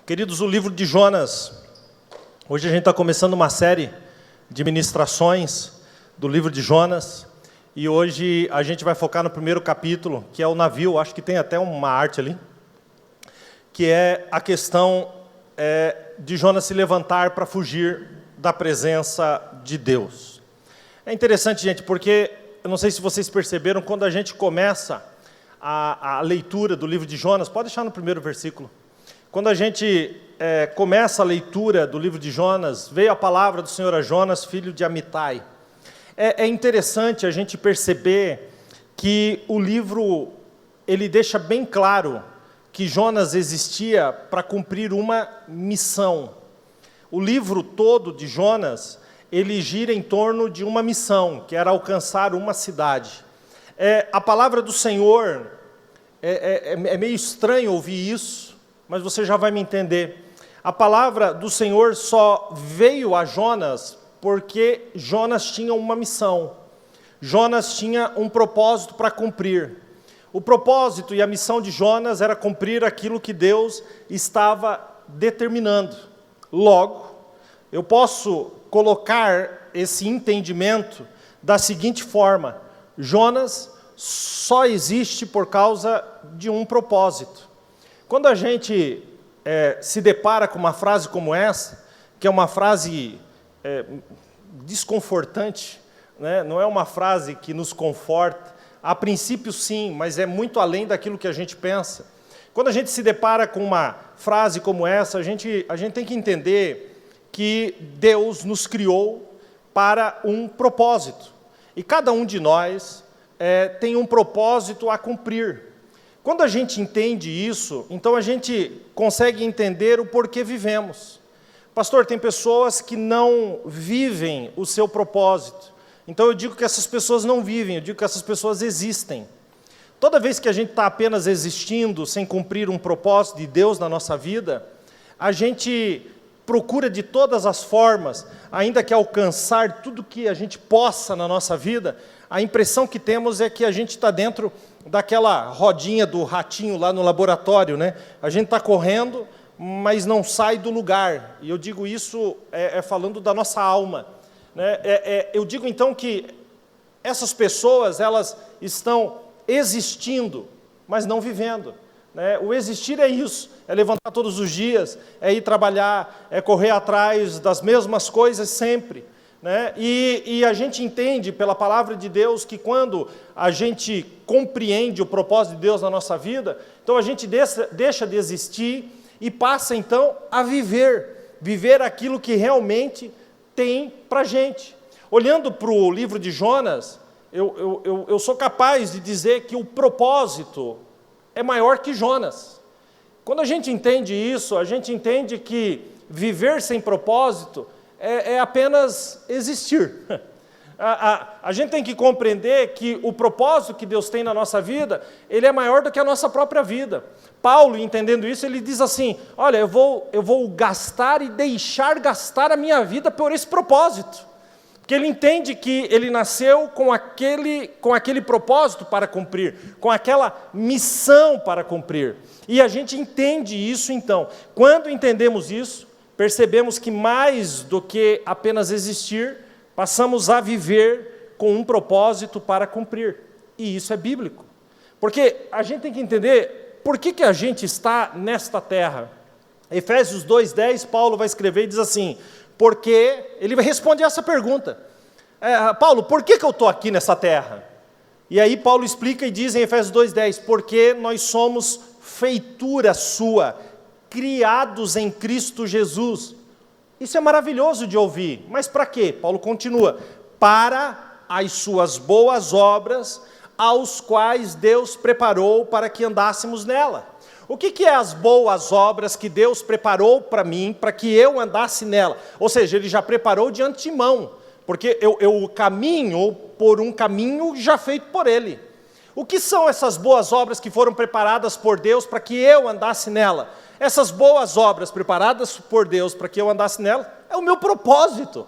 Queridos, o livro de Jonas. Hoje a gente está começando uma série de ministrações do livro de Jonas. E hoje a gente vai focar no primeiro capítulo, que é o navio. Acho que tem até uma arte ali. Que é a questão de Jonas se levantar para fugir da presença de Deus. É interessante, gente, porque eu não sei se vocês perceberam, quando a gente começa a leitura do livro de Jonas, pode deixar no primeiro versículo. Quando a gente começa a leitura do livro de Jonas, veio a palavra do Senhor a Jonas, filho de Amitai. É interessante a gente perceber que o livro, ele deixa bem claro que Jonas existia para cumprir uma missão. O livro todo de Jonas, ele gira em torno de uma missão, que era alcançar uma cidade. A palavra do Senhor, é meio estranho ouvir isso, mas você já vai me entender. A palavra do Senhor só veio a Jonas porque Jonas tinha uma missão. Jonas tinha um propósito para cumprir. O propósito e a missão de Jonas era cumprir aquilo que Deus estava determinando. Logo, eu posso colocar esse entendimento da seguinte forma: Jonas só existe por causa de um propósito. Quando a gente se depara com uma frase como essa, que é uma frase desconfortante, né? Não é uma frase que nos conforta, a princípio sim, mas é muito além daquilo que a gente pensa. Quando a gente se depara com uma frase como essa, a gente tem que entender que Deus nos criou para um propósito. E cada um de nós tem um propósito a cumprir. Quando a gente entende isso, então a gente consegue entender o porquê vivemos. Pastor, tem pessoas que não vivem o seu propósito. Então eu digo que essas pessoas não vivem, eu digo que essas pessoas existem. Toda vez que a gente está apenas existindo, sem cumprir um propósito de Deus na nossa vida, a gente procura de todas as formas, ainda que alcançar tudo que a gente possa na nossa vida, a impressão que temos é que a gente está dentro daquela rodinha do ratinho lá no laboratório, né? A gente está correndo, mas não sai do lugar. E eu digo isso falando da nossa alma, né? Eu digo então que essas pessoas, elas estão existindo, mas não vivendo, né? O existir é isso, é levantar todos os dias, é ir trabalhar, é correr atrás das mesmas coisas sempre, né? E a gente entende pela palavra de Deus que quando a gente compreende o propósito de Deus na nossa vida, então a gente deixa de existir e passa então a viver aquilo que realmente tem para a gente. Olhando para o livro de Jonas, eu sou capaz de dizer que o propósito é maior que Jonas. Quando a gente entende isso, a gente entende que viver sem propósito é apenas existir. A gente tem que compreender que o propósito que Deus tem na nossa vida, ele é maior do que a nossa própria vida. Paulo, entendendo isso, ele diz assim: olha, eu vou gastar e deixar gastar a minha vida por esse propósito. Porque ele entende que ele nasceu com aquele propósito para cumprir, com aquela missão para cumprir. E a gente entende isso então. Quando entendemos isso, percebemos que mais do que apenas existir, passamos a viver com um propósito para cumprir. E isso é bíblico. Porque a gente tem que entender por que a gente está nesta terra. Efésios 2:10, Paulo vai escrever e diz assim: porque ele vai responder essa pergunta. Paulo, por que eu estou aqui nessa terra? E aí Paulo explica e diz em Efésios 2:10, porque nós somos feitura sua, criados em Cristo Jesus. Isso é maravilhoso de ouvir, mas para quê? Paulo continua: para as suas boas obras, aos quais Deus preparou para que andássemos nela. O que é as boas obras que Deus preparou para mim, para que eu andasse nela? Ou seja, Ele já preparou de antemão, porque eu caminho por um caminho já feito por Ele. O que são essas boas obras que foram preparadas por Deus para que eu andasse nela? Essas boas obras preparadas por Deus para que eu andasse nela, é o meu propósito.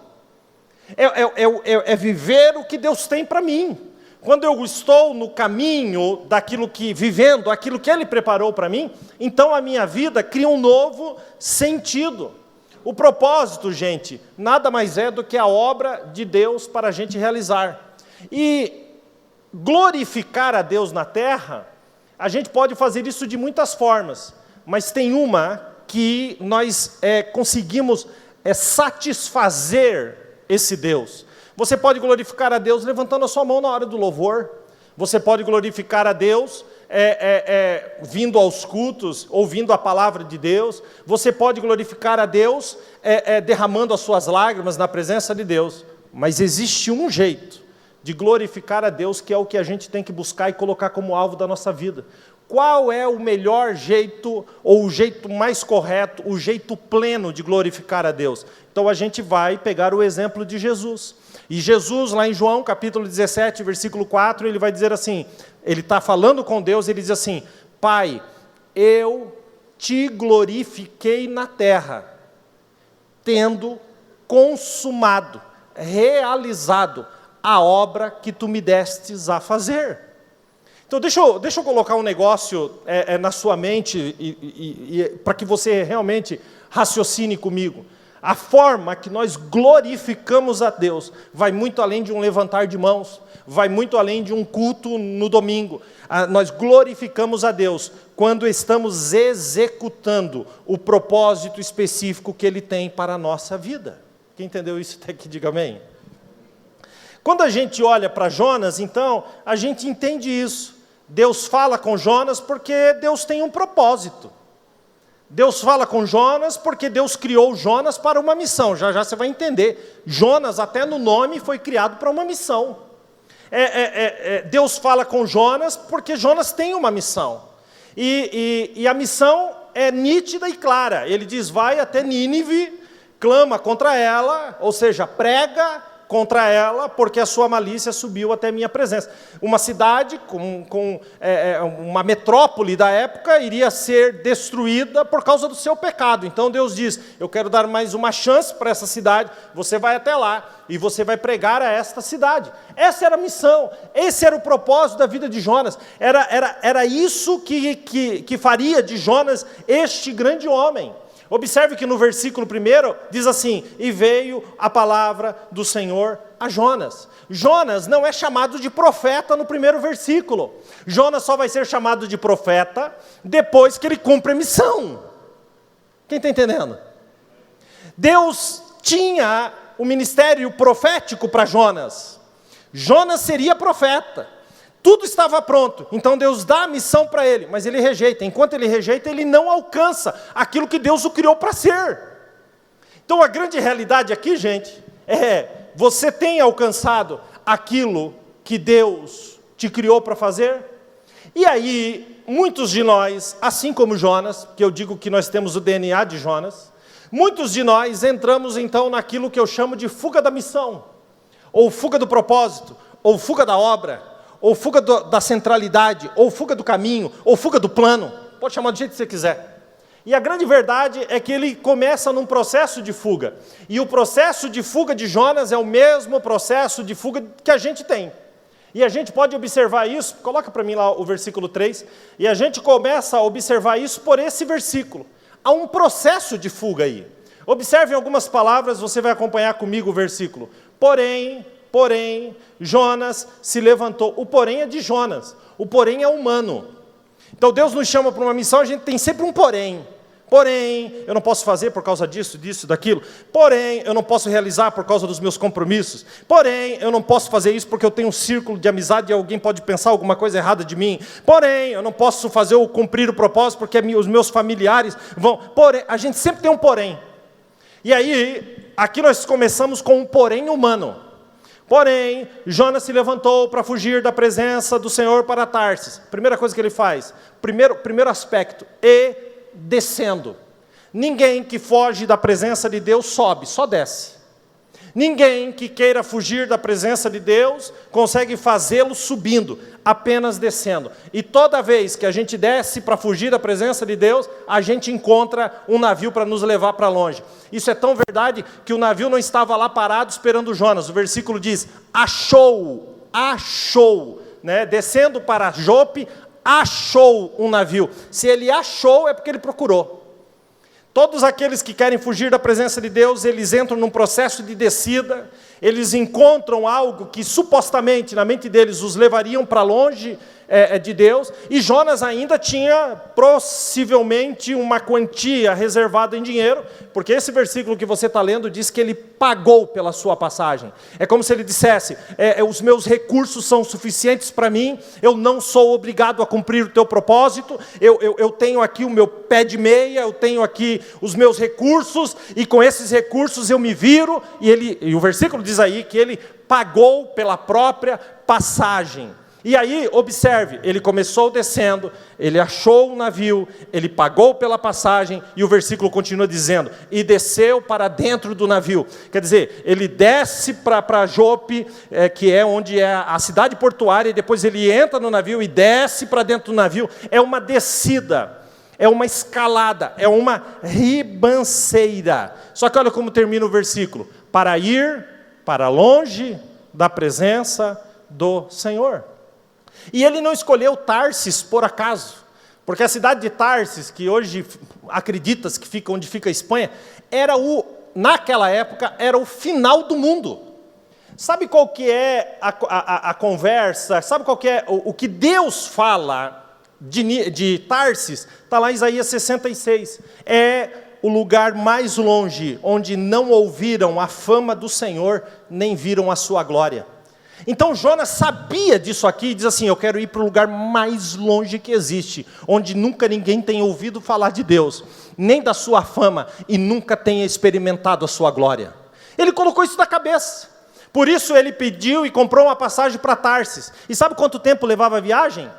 É viver o que Deus tem para mim. quando eu estou no caminho daquilo que, vivendo aquilo que Ele preparou para mim, então a minha vida cria um novo sentido. O propósito, gente, nada mais é do que a obra de Deus para a gente realizar. E glorificar a Deus na terra, a gente pode fazer isso de muitas formas, mas tem uma que nós conseguimos satisfazer esse Deus. Você pode glorificar a Deus levantando a sua mão na hora do louvor. Você pode glorificar a Deus vindo aos cultos, ouvindo a palavra de Deus. Você pode glorificar a Deus derramando as suas lágrimas na presença de Deus. Mas existe um jeito de glorificar a Deus que é o que a gente tem que buscar e colocar como alvo da nossa vida. Qual é o melhor jeito, ou o jeito mais correto, o jeito pleno de glorificar a Deus? Então a gente vai pegar o exemplo de Jesus. E Jesus, lá em João, capítulo 17, versículo 4, ele vai dizer assim, ele está falando com Deus, ele diz assim, Pai, eu te glorifiquei na terra, tendo consumado, realizado a obra que tu me destes a fazer. Então deixa eu colocar um negócio na sua mente, para que você realmente raciocine comigo. A forma que nós glorificamos a Deus vai muito além de um levantar de mãos, vai muito além de um culto no domingo. Nós glorificamos a Deus quando estamos executando o propósito específico que Ele tem para a nossa vida. Quem entendeu isso até que diga amém. Quando a gente olha para Jonas, então, a gente entende isso. Deus fala com Jonas porque Deus tem um propósito. Deus fala com Jonas porque Deus criou Jonas para uma missão. Já já você vai entender. Jonas, até no nome, foi criado para uma missão. Deus fala com Jonas porque Jonas tem uma missão. E a missão é nítida e clara. Ele diz, vai até Nínive, clama contra ela, ou seja, prega contra ela, porque a sua malícia subiu até minha presença. Uma cidade, uma metrópole da época, iria ser destruída por causa do seu pecado. Então Deus diz, eu quero dar mais uma chance para essa cidade, você vai até lá, e você vai pregar a esta cidade. Essa era a missão, esse era o propósito da vida de Jonas. Era isso que faria de Jonas este grande homem. Observe que no versículo 1 diz assim, e veio a palavra do Senhor a Jonas. Jonas não é chamado de profeta no primeiro versículo. Jonas só vai ser chamado de profeta depois que ele cumpre a missão. Quem está entendendo? Deus tinha o ministério profético para Jonas. Jonas seria profeta. Tudo estava pronto, então Deus dá a missão para ele, mas ele rejeita. Enquanto ele rejeita, ele não alcança aquilo que Deus o criou para ser. Então a grande realidade aqui, gente, você tem alcançado aquilo que Deus te criou para fazer? E aí, muitos de nós, assim como Jonas, que eu digo que nós temos o DNA de Jonas, muitos de nós entramos então naquilo que eu chamo de fuga da missão, ou fuga do propósito, ou fuga da obra, ou fuga da centralidade, ou fuga do caminho, ou fuga do plano, pode chamar do jeito que você quiser. E a grande verdade é que ele começa num processo de fuga, e o processo de fuga de Jonas é o mesmo processo de fuga que a gente tem. E a gente pode observar isso, coloca para mim lá o versículo 3, e a gente começa a observar isso por esse versículo. Há um processo de fuga aí. Observe algumas palavras, você vai acompanhar comigo o versículo. Porém, Jonas se levantou. O porém é de Jonas, o porém é humano. Então Deus nos chama para uma missão, a gente tem sempre um porém. Porém, eu não posso fazer por causa disso, daquilo. Porém, eu não posso realizar por causa dos meus compromissos. Porém, eu não posso fazer isso porque eu tenho um círculo de amizade e alguém pode pensar alguma coisa errada de mim. Porém, eu não posso fazer ou cumprir o propósito porque os meus familiares vão. Porém, a gente sempre tem um porém. E aí, aqui nós começamos com um porém humano. Porém, Jonas se levantou para fugir da presença do Senhor para Tarsis. Primeira coisa que ele faz, primeiro aspecto, e descendo. Ninguém que foge da presença de Deus sobe, só desce. Ninguém que queira fugir da presença de Deus consegue fazê-lo subindo, apenas descendo. E toda vez que a gente desce para fugir da presença de Deus, a gente encontra um navio para nos levar para longe. Isso é tão verdade que o navio não estava lá parado esperando Jonas. O versículo diz, achou achou, né? Descendo para Jope, achou um navio. Se ele achou, é porque ele procurou. Todos aqueles que querem fugir da presença de Deus, eles entram num processo de descida, eles encontram algo que supostamente na mente deles os levariam para longe de Deus, e Jonas ainda tinha possivelmente uma quantia reservada em dinheiro, porque esse versículo que você está lendo diz que ele pagou pela sua passagem. É como se ele dissesse, os meus recursos são suficientes para mim, eu não sou obrigado a cumprir o teu propósito, eu tenho aqui o meu pé de meia, eu tenho aqui os meus recursos, e com esses recursos eu me viro, e o versículo diz aí que ele pagou pela própria passagem. E aí, observe, ele começou descendo, ele achou um navio, ele pagou pela passagem, e o versículo continua dizendo, e desceu para dentro do navio. Quer dizer, ele desce para Jope, que é onde é a cidade portuária, e depois ele entra no navio e desce para dentro do navio. É uma descida, é uma escalada, é uma ribanceira. Só que olha como termina o versículo, para ir para longe da presença do Senhor. E ele não escolheu Tarsis por acaso, porque a cidade de Tarsis, que hoje acredita-se que fica onde fica a Espanha, naquela época, era o final do mundo. Sabe qual que é a conversa, sabe qual que é o que Deus fala de Tarsis? Está lá em Isaías 66, é o lugar mais longe, onde não ouviram a fama do Senhor, nem viram a sua glória. Então Jonas sabia disso aqui, e diz assim, eu quero ir para o lugar mais longe que existe, onde nunca ninguém tenha ouvido falar de Deus, nem da sua fama, e nunca tenha experimentado a sua glória. Ele colocou isso na cabeça, por isso ele pediu e comprou uma passagem para Tarsis. E sabe quanto tempo levava a viagem?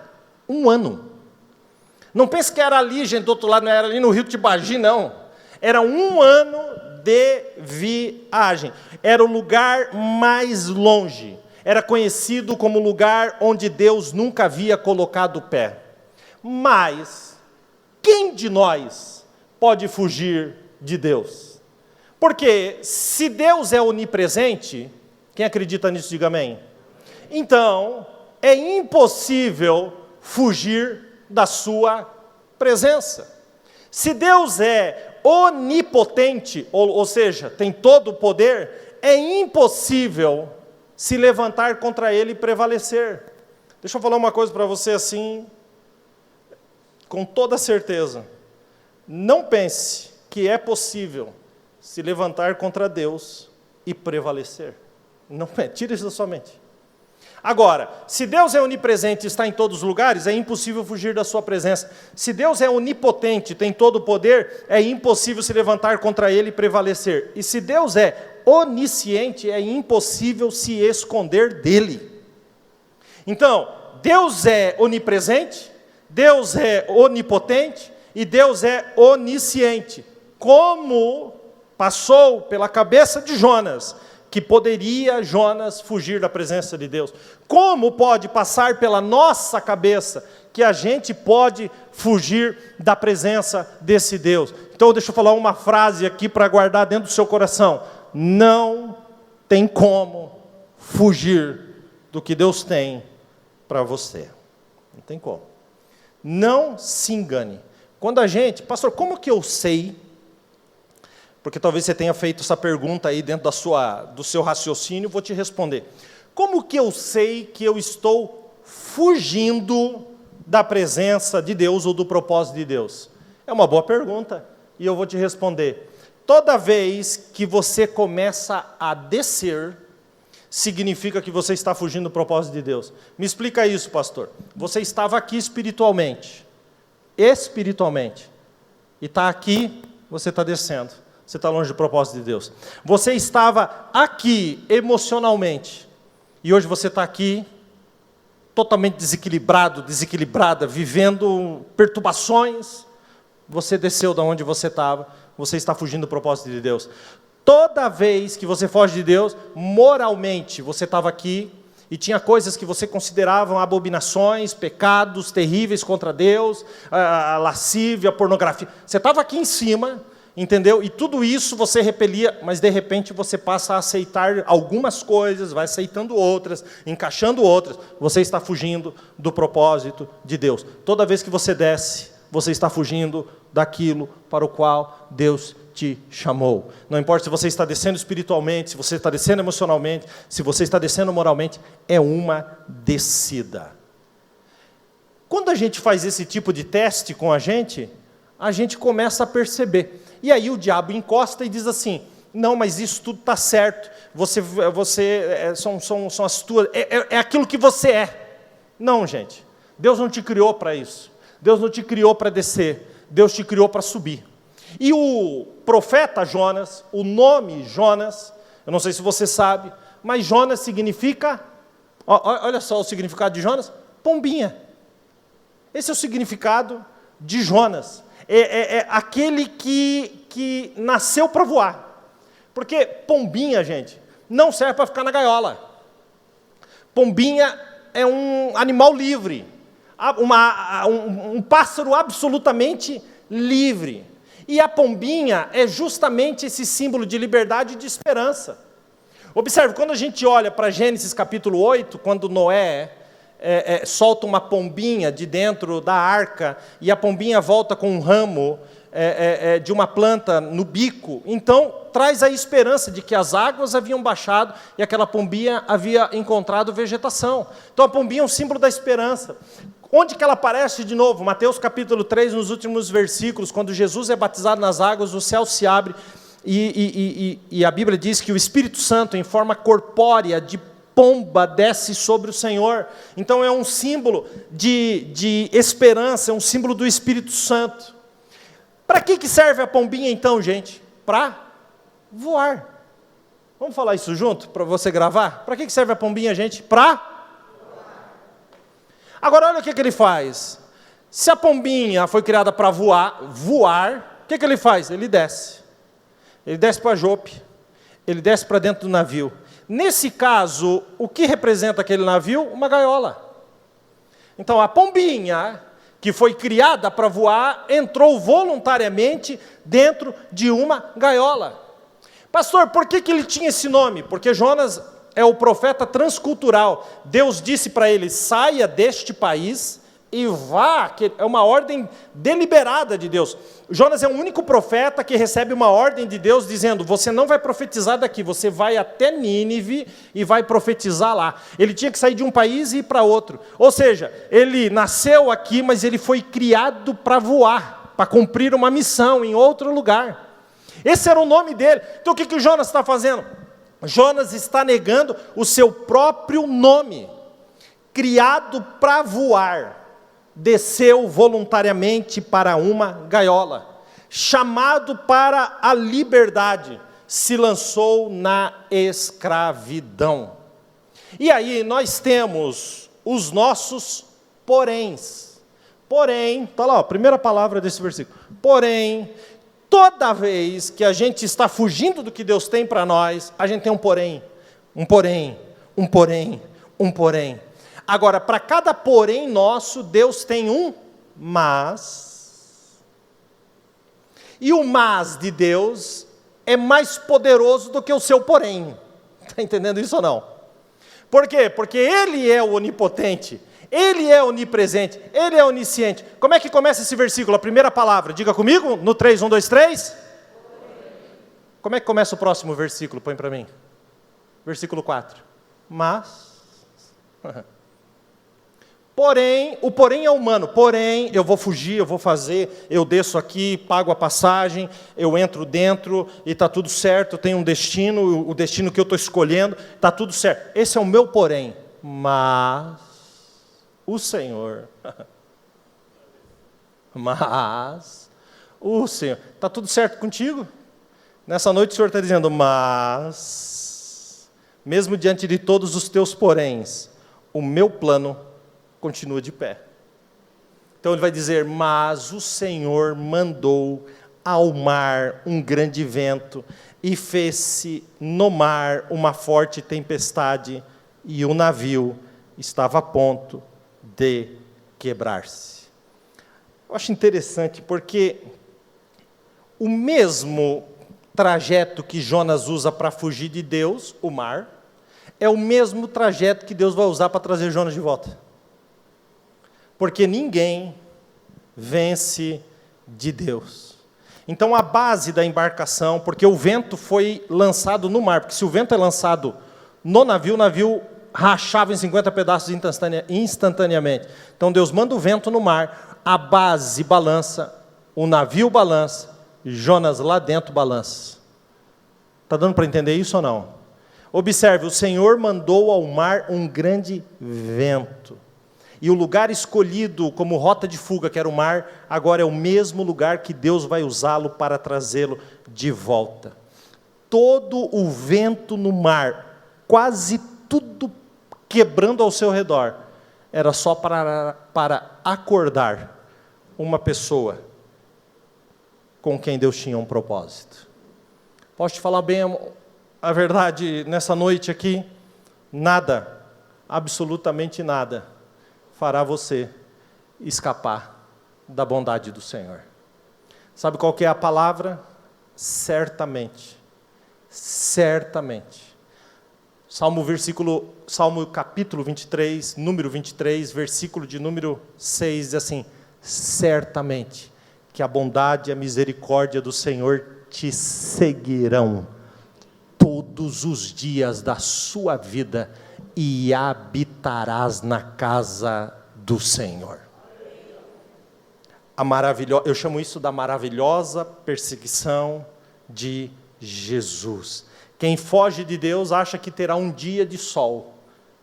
1 ano. Não pense que era ali, gente, do outro lado, não era ali no Rio Tibagi, não. Era 1 ano de viagem, era o lugar mais longe. Era conhecido como lugar onde Deus nunca havia colocado o pé. Mas, quem de nós pode fugir de Deus? Porque, se Deus é onipresente, quem acredita nisso, diga amém. Então, é impossível fugir da sua presença. Se Deus é onipotente, ou seja, tem todo o poder, é impossível se levantar contra ele e prevalecer. Deixa eu falar uma coisa para você assim, com toda certeza. Não pense que é possível se levantar contra Deus e prevalecer. Não, tira isso da sua mente. Agora, se Deus é onipresente e está em todos os lugares, é impossível fugir da sua presença. Se Deus é onipotente, tem todo o poder, é impossível se levantar contra ele e prevalecer. E se Deus é onisciente, é impossível se esconder dele. Então, Deus é onipresente, Deus é onipotente e Deus é onisciente. Como passou pela cabeça de Jonas, que poderia Jonas fugir da presença de Deus? Como pode passar pela nossa cabeça que a gente pode fugir da presença desse Deus? Então, deixa eu falar uma frase aqui para guardar dentro do seu coração. Não tem como fugir do que Deus tem para você. Não tem como. Não se engane. Quando a gente, pastor, como que eu sei? Porque talvez você tenha feito essa pergunta aí dentro do seu raciocínio, vou te responder. Como que eu sei que eu estou fugindo da presença de Deus ou do propósito de Deus? É uma boa pergunta e eu vou te responder. Toda vez que você começa a descer, significa que você está fugindo do propósito de Deus. Me explica isso, pastor. Você estava aqui espiritualmente, e está aqui, você está descendo. Você está longe do propósito de Deus. Você estava aqui emocionalmente, e hoje você está aqui, totalmente desequilibrado, desequilibrada, vivendo perturbações. Você desceu de onde você estava, você está fugindo do propósito de Deus. Toda vez que você foge de Deus, moralmente, você estava aqui, e tinha coisas que você considerava abominações, pecados terríveis contra Deus, a lascívia, a pornografia. Você estava aqui em cima, entendeu? E tudo isso você repelia, mas de repente você passa a aceitar algumas coisas, vai aceitando outras, encaixando outras. Você está fugindo do propósito de Deus. Toda vez que você desce, você está fugindo daquilo para o qual Deus te chamou. Não importa se você está descendo espiritualmente, se você está descendo emocionalmente, se você está descendo moralmente, é uma descida. Quando a gente faz esse tipo de teste com a gente começa a perceber. E aí o diabo encosta e diz assim: não, mas isso tudo está certo, são as tuas, é aquilo que você é. Não, gente, Deus não te criou para isso. Deus não te criou para descer, Deus te criou para subir. E o profeta Jonas, o nome Jonas, eu não sei se você sabe, mas Jonas significa, olha só o significado de Jonas: pombinha. Esse é o significado de Jonas. É aquele que nasceu para voar. Porque pombinha, gente, não serve para ficar na gaiola. Pombinha é um animal livre, um pássaro absolutamente livre. E a pombinha é justamente esse símbolo de liberdade e de esperança. Observe, quando a gente olha para Gênesis capítulo 8, quando Noé solta uma pombinha de dentro da arca, e a pombinha volta com um ramo de uma planta no bico, então traz a esperança de que as águas haviam baixado e aquela pombinha havia encontrado vegetação. Então a pombinha é um símbolo da esperança. Onde que ela aparece de novo? Mateus capítulo 3, nos últimos versículos, quando Jesus é batizado nas águas, o céu se abre, e a Bíblia diz que o Espírito Santo, em forma corpórea, de pomba, desce sobre o Senhor. Então é um símbolo de esperança, é um símbolo do Espírito Santo. Para que serve a pombinha então, gente? Para voar. Vamos falar isso junto, para você gravar? Para que serve a pombinha, gente? Para... Agora, olha o que ele faz. Se a pombinha foi criada para voar, o que ele faz? Ele desce. Ele desce para Jope. Ele desce para dentro do navio. Nesse caso, o que representa aquele navio? Uma gaiola. Então, a pombinha, que foi criada para voar, entrou voluntariamente dentro de uma gaiola. Pastor, por que ele tinha esse nome? Porque Jonas é o profeta transcultural. Deus disse para ele: saia deste país e vá, que é uma ordem deliberada de Deus. Jonas é o único profeta que recebe uma ordem de Deus dizendo: você não vai profetizar daqui, você vai até Nínive e vai profetizar lá. Ele tinha que sair de um país e ir para outro. Ou seja, ele nasceu aqui, mas ele foi criado para voar, para cumprir uma missão em outro lugar. Esse era o nome dele. Então o que o Jonas está fazendo? Jonas está negando o seu próprio nome. Criado para voar, desceu voluntariamente para uma gaiola. Chamado para a liberdade, se lançou na escravidão. E aí nós temos os nossos poréns. Porém, está lá, a primeira palavra desse versículo. Porém, toda vez que a gente está fugindo do que Deus tem para nós, a gente tem um porém, um porém, um porém, um porém. Agora, para cada porém nosso, Deus tem um mas. E o mas de Deus é mais poderoso do que o seu porém. Está entendendo isso ou não? Por quê? Porque Ele é o onipotente, Ele é onipresente, Ele é onisciente. Como é que começa esse versículo? A primeira palavra, diga comigo, no 3, 1, 2, 3. Como é que começa o próximo versículo? Põe para mim. Versículo 4. Mas... Porém, o porém é humano, porém, eu vou fugir, eu vou fazer, eu desço aqui, pago a passagem, eu entro dentro e está tudo certo, eu tenho um destino, o destino que eu estou escolhendo, está tudo certo. Esse é o meu porém. Mas o Senhor, está tudo certo contigo? Nessa noite o Senhor está dizendo, mas, mesmo diante de todos os teus poréns, o meu plano continua de pé. Então ele vai dizer, mas o Senhor mandou ao mar um grande vento e fez-se no mar uma forte tempestade e o navio estava a ponto de quebrar-se. Eu acho interessante porque o mesmo trajeto que Jonas usa para fugir de Deus, o mar, é o mesmo trajeto que Deus vai usar para trazer Jonas de volta. Porque ninguém vence de Deus. Então a base da embarcação, porque o vento foi lançado no mar, porque se o vento é lançado no navio, o navio rachava em 50 pedaços instantaneamente. Então Deus manda o vento no mar, a base balança, o navio balança, Jonas lá dentro balança. Está dando para entender isso ou não? Observe, o Senhor mandou ao mar um grande vento. E o lugar escolhido como rota de fuga, que era o mar, agora é o mesmo lugar que Deus vai usá-lo para trazê-lo de volta. Todo o vento no mar, quase tudo quebrando ao seu redor, era só para acordar uma pessoa com quem Deus tinha um propósito. Posso te falar bem a verdade nessa noite aqui? Nada, absolutamente nada, fará você escapar da bondade do Senhor. Sabe qual que é a palavra? Certamente. Certamente. Salmo capítulo 23, número 23, versículo de número 6, diz assim: certamente que a bondade e a misericórdia do Senhor te seguirão todos os dias da sua vida e habitarás na casa do Senhor. Eu chamo isso da maravilhosa perseguição de Jesus. Quem foge de Deus acha que terá um dia de sol,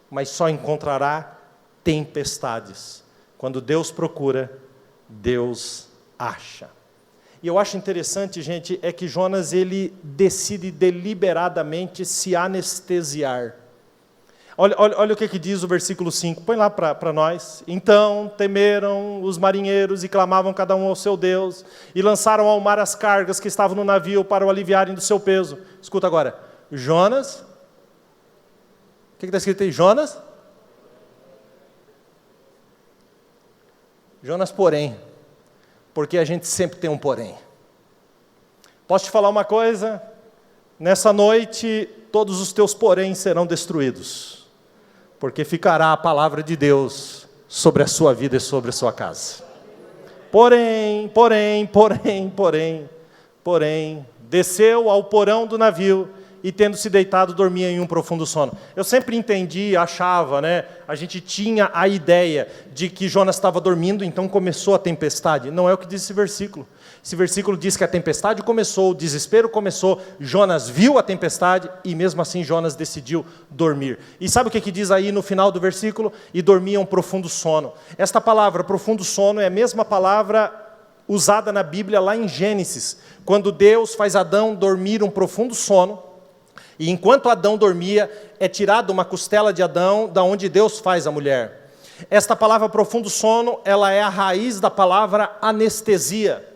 mas só encontrará tempestades. Quando Deus procura, Deus acha. E eu acho interessante, gente, é que Jonas ele decide deliberadamente se anestesiar. Olha o que diz o versículo 5, põe lá para nós. Então temeram os marinheiros e clamavam cada um ao seu Deus, e lançaram ao mar as cargas que estavam no navio para o aliviarem do seu peso. Escuta agora, Jonas, o que está escrito aí? Jonas, porém, porque a gente sempre tem um porém. Posso te falar uma coisa? Nessa noite, todos os teus porém serão destruídos, porque ficará a palavra de Deus sobre a sua vida e sobre a sua casa. Porém, desceu ao porão do navio e, tendo se deitado, dormia em um profundo sono. Eu sempre entendi, achava, a gente tinha a ideia de que Jonas estava dormindo, então começou a tempestade. Não é o que diz esse versículo. Esse versículo diz que a tempestade começou, o desespero começou, Jonas viu a tempestade e mesmo assim Jonas decidiu dormir. E sabe o que diz aí no final do versículo? E dormia um profundo sono. Esta palavra, profundo sono, é a mesma palavra usada na Bíblia lá em Gênesis, quando Deus faz Adão dormir um profundo sono, e enquanto Adão dormia, é tirada uma costela de Adão, da onde Deus faz a mulher. Esta palavra profundo sono, ela é a raiz da palavra anestesia.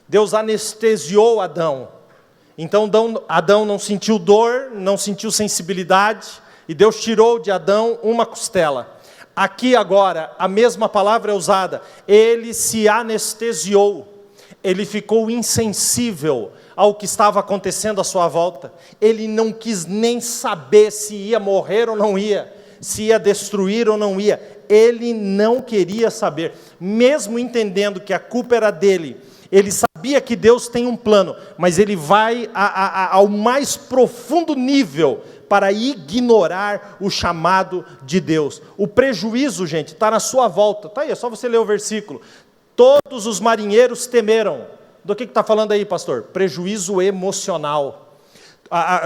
Deus anestesiou Adão. Então Adão não sentiu dor, não sentiu sensibilidade, e Deus tirou de Adão uma costela. Aqui agora, a mesma palavra é usada. Ele se anestesiou. Ele ficou insensível ao que estava acontecendo à sua volta. Ele não quis nem saber se ia morrer ou não ia, se ia destruir ou não ia. Ele não queria saber, mesmo entendendo que a culpa era dele. Ele sabia que Deus tem um plano, mas ele vai ao mais profundo nível para ignorar o chamado de Deus. O prejuízo, gente, está na sua volta. Está aí, é só você ler o versículo. Todos os marinheiros temeram. Do que está falando aí, pastor? Prejuízo emocional.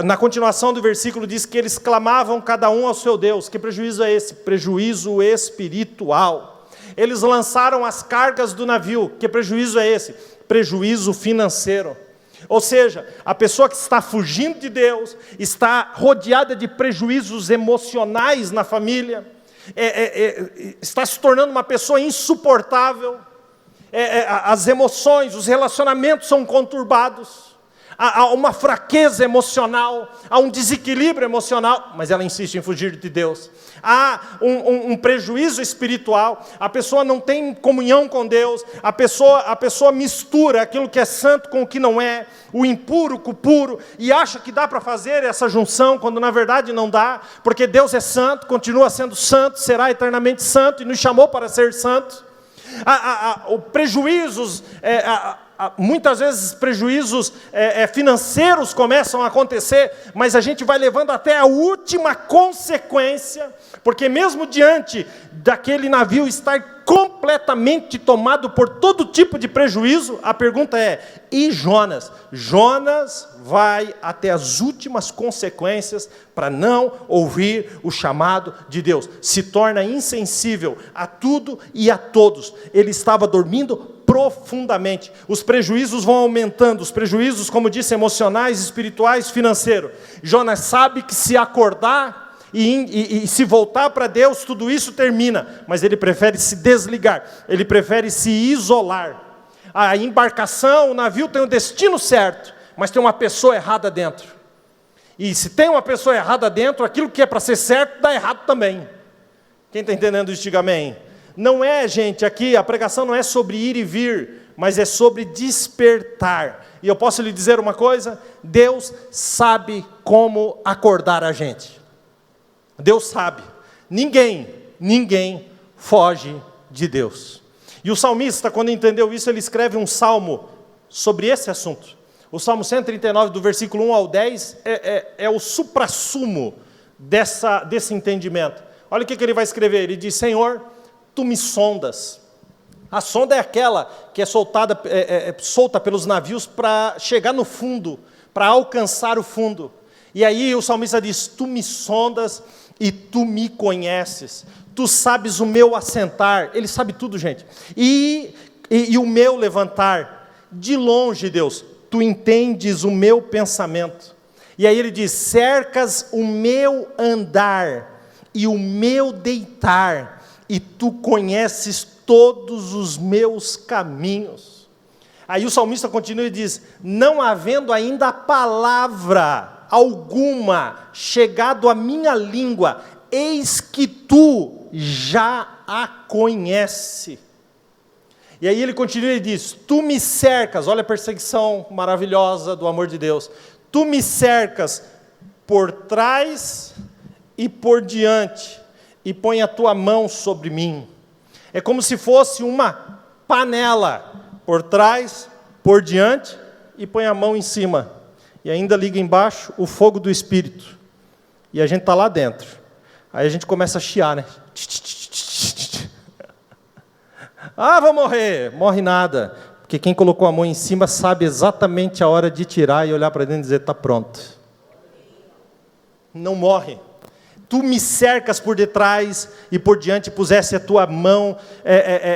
Na continuação do versículo diz que eles clamavam cada um ao seu Deus. Que prejuízo é esse? Prejuízo espiritual. Eles lançaram as cargas do navio. Que prejuízo é esse? Prejuízo financeiro. Ou seja, a pessoa que está fugindo de Deus está rodeada de prejuízos emocionais na família, está se tornando uma pessoa insuportável, as emoções, os relacionamentos são conturbados, há uma fraqueza emocional, há um desequilíbrio emocional, mas ela insiste em fugir de Deus. Há um prejuízo espiritual, a pessoa não tem comunhão com Deus, a pessoa mistura aquilo que é santo com o que não é, o impuro com o puro, e acha que dá para fazer essa junção, quando na verdade não dá, porque Deus é santo, continua sendo santo, será eternamente santo, e nos chamou para ser santo. Prejuízos, muitas vezes prejuízos financeiros começam a acontecer, mas a gente vai levando até a última consequência, porque mesmo diante daquele navio estar completamente tomado por todo tipo de prejuízo, a pergunta é: e Jonas? Jonas vai até as últimas consequências para não ouvir o chamado de Deus, se torna insensível a tudo e a todos. Ele estava dormindo profundamente. Os prejuízos vão aumentando, os prejuízos, como disse, emocionais, espirituais, financeiros. Jonas sabe que se acordar e se voltar para Deus, tudo isso termina, mas ele prefere se desligar, ele prefere se isolar. A embarcação, o navio tem o destino certo, mas tem uma pessoa errada dentro. E se tem uma pessoa errada dentro, aquilo que é para ser certo, dá errado também. Quem está entendendo isso, diga amém. Não é, gente, aqui a pregação não é sobre ir e vir, mas é sobre despertar. E eu posso lhe dizer uma coisa: Deus sabe como acordar a gente. Deus sabe. Ninguém foge de Deus. E o salmista, quando entendeu isso, ele escreve um salmo sobre esse assunto. O Salmo 139, do versículo 1 ao 10, é o suprassumo desse entendimento. Olha o que ele vai escrever. Ele diz: Senhor, Tu me sondas. A sonda é aquela que é solta pelos navios para chegar no fundo, para alcançar o fundo. E aí o salmista diz: Tu me sondas e Tu me conheces. Tu sabes o meu assentar. Ele sabe tudo, gente. E o meu levantar. De longe, Deus, Tu entendes o meu pensamento. E aí ele diz: cercas o meu andar e o meu deitar, e Tu conheces todos os meus caminhos. Aí o salmista continua e diz: não havendo ainda palavra alguma chegado à minha língua, eis que Tu já a conhece. E aí ele continua e diz: Tu me cercas, olha a perseguição maravilhosa do amor de Deus. Tu me cercas por trás e por diante, e põe a Tua mão sobre mim. É como se fosse uma panela, por trás, por diante, e põe a mão em cima. E ainda liga embaixo o fogo do Espírito. E a gente está lá dentro. Aí a gente começa a chiar, né? Ah, vou morrer. Morre nada. Porque quem colocou a mão em cima sabe exatamente a hora de tirar e olhar para dentro e dizer: está pronto. Não morre. Tu me cercas por detrás e por diante, pusesse a Tua mão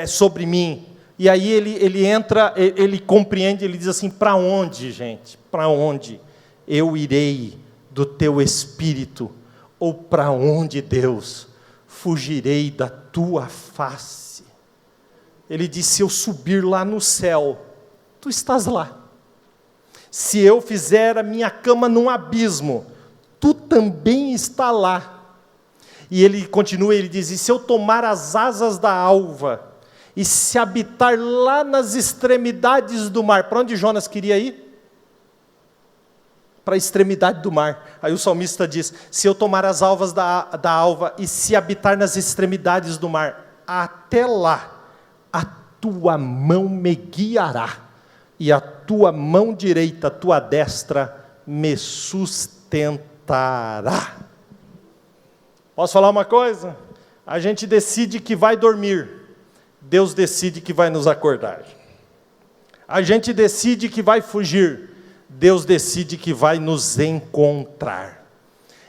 sobre mim. E aí ele entra, ele compreende, ele diz assim: para onde, gente? Para onde eu irei do Teu Espírito? Ou para onde, Deus, fugirei da Tua face? Ele diz: se eu subir lá no céu, Tu estás lá. Se eu fizer a minha cama num abismo, Tu também está lá. E ele continua, ele diz: e se eu tomar as asas da alva, e se habitar lá nas extremidades do mar? Para onde Jonas queria ir? Para a extremidade do mar. Aí o salmista diz: se eu tomar as alvas da alva, e se habitar nas extremidades do mar, até lá, a Tua mão me guiará, e a Tua mão direita, a Tua destra, me sustentará. Posso falar uma coisa? A gente decide que vai dormir, Deus decide que vai nos acordar. A gente decide que vai fugir, Deus decide que vai nos encontrar.